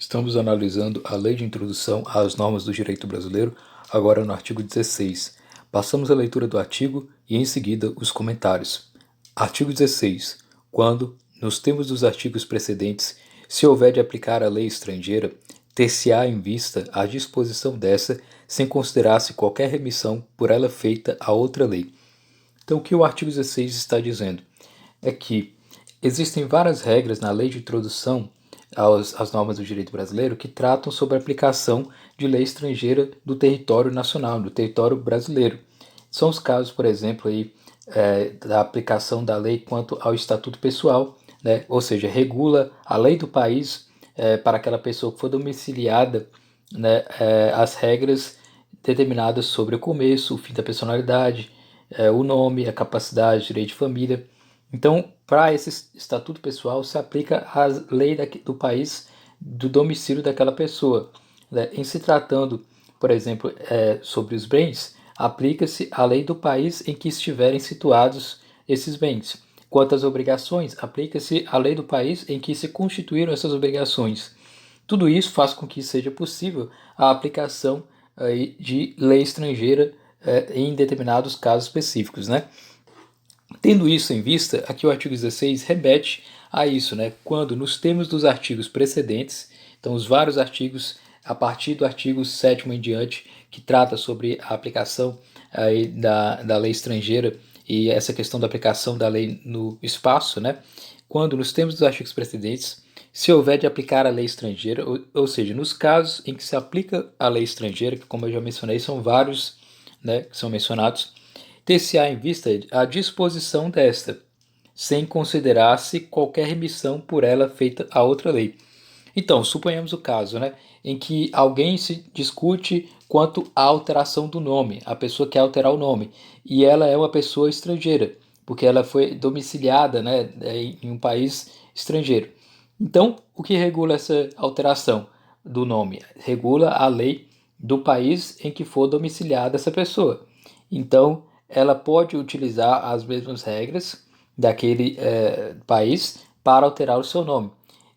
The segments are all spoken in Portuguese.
Estamos analisando a Lei de Introdução às Normas do Direito Brasileiro, agora no artigo 16. Passamos a leitura do artigo e, em seguida, os comentários. Artigo 16. Quando, nos termos dos artigos precedentes, se houver de aplicar a lei estrangeira, ter-se-á em vista a disposição dessa, sem considerar-se qualquer remissão por ela feita a outra lei. Então, o que o artigo 16 está dizendo é que existem várias regras na Lei de Introdução às normas do direito brasileiro que tratam sobre a aplicação de lei estrangeira do território nacional, do território brasileiro. São os casos, por exemplo, da aplicação da lei quanto ao estatuto pessoal, né? Ou seja, regula a lei do país para aquela pessoa que for domiciliada, né? As regras determinadas sobre o começo, o fim da personalidade, o nome, a capacidade, direito de família. Então, para esse estatuto pessoal, se aplica a lei do país, do domicílio daquela pessoa. Né? Em se tratando, por exemplo, sobre os bens, aplica-se a lei do país em que estiverem situados esses bens. Quanto às obrigações, aplica-se a lei do país em que se constituíram essas obrigações. Tudo isso faz com que seja possível a aplicação de lei estrangeira em determinados casos específicos, né? Tendo isso em vista, aqui o artigo 16 remete a isso, né? Quando nos termos dos artigos precedentes, então os vários artigos, a partir do artigo 7º em diante, que trata sobre a aplicação da lei estrangeira e essa questão da aplicação da lei no espaço, né? Quando nos termos dos artigos precedentes, se houver de aplicar a lei estrangeira, ou seja, nos casos em que se aplica a lei estrangeira, que como eu já mencionei, são vários, né, que são mencionados, ter-se-á em vista a disposição desta, sem considerar-se qualquer remissão por ela feita a outra lei. Então, suponhamos o caso, né, em que alguém se discute quanto à alteração do nome, a pessoa quer alterar o nome, e ela é uma pessoa estrangeira, porque ela foi domiciliada, né, em um país estrangeiro. Então, o que regula essa alteração do nome? Regula a lei do país em que for domiciliada essa pessoa. Então, ela pode utilizar as mesmas regras daquele país para alterar o seu nome.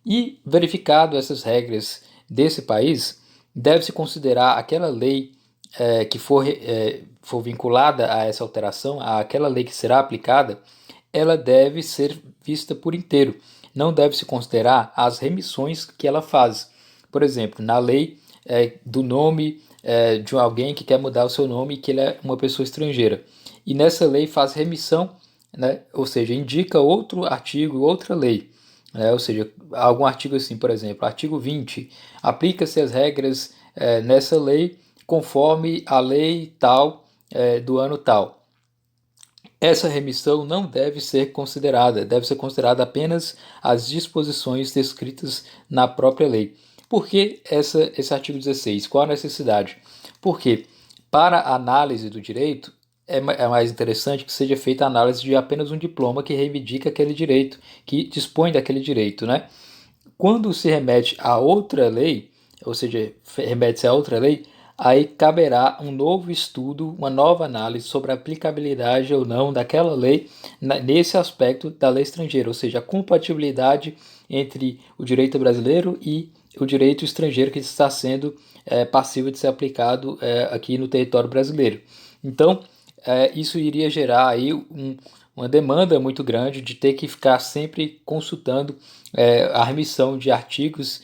E, verificado essas regras desse país, deve-se considerar aquela lei que for vinculada a essa alteração, aquela lei que será aplicada, ela deve ser vista por inteiro. Não deve-se considerar as remissões que ela faz. Por exemplo, na lei do nome de alguém que quer mudar o seu nome e que ele é uma pessoa estrangeira. E nessa lei faz remissão, né? Ou seja, indica outro artigo, outra lei. Ou seja, algum artigo assim, por exemplo, artigo 20, aplica-se as regras nessa lei conforme a lei tal do ano tal. Essa remissão não deve ser considerada, deve ser considerada apenas as disposições descritas na própria lei. Por que esse artigo 16? Qual a necessidade? Porque para a análise do direito é mais interessante que seja feita a análise de apenas um diploma que reivindica aquele direito, que dispõe daquele direito, né? Quando se remete a outra lei, ou seja, remete-se a outra lei, aí caberá um novo estudo, uma nova análise sobre a aplicabilidade ou não daquela lei nesse aspecto da lei estrangeira, ou seja, a compatibilidade entre o direito brasileiro e o direito estrangeiro que está sendo passível de ser aplicado aqui no território brasileiro. Então, isso iria gerar aí uma demanda muito grande de ter que ficar sempre consultando a remissão de artigos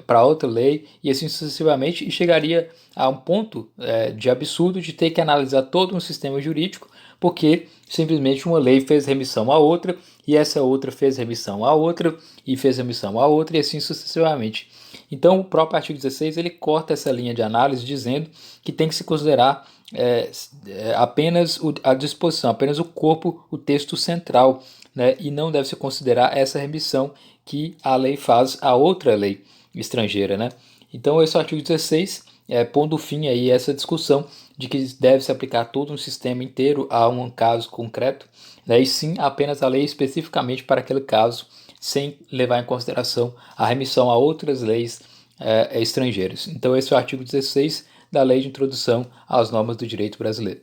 para outra lei e assim sucessivamente, e chegaria a um ponto de absurdo de ter que analisar todo um sistema jurídico, porque simplesmente uma lei fez remissão a outra, e essa outra fez remissão a outra, e fez remissão a outra, e assim sucessivamente. Então, o próprio artigo 16 ele corta essa linha de análise dizendo que tem que se considerar apenas a disposição, apenas o corpo, o texto central, né, e não deve se considerar essa remissão que a lei faz a outra lei estrangeira, né? Então esse é o artigo 16, pondo fim aí a essa discussão de que deve se aplicar todo um sistema inteiro a um caso concreto, né, e sim apenas a lei especificamente para aquele caso, sem levar em consideração a remissão a outras leis estrangeiras. Então esse é o artigo 16 da Lei de Introdução às Normas do Direito Brasileiro.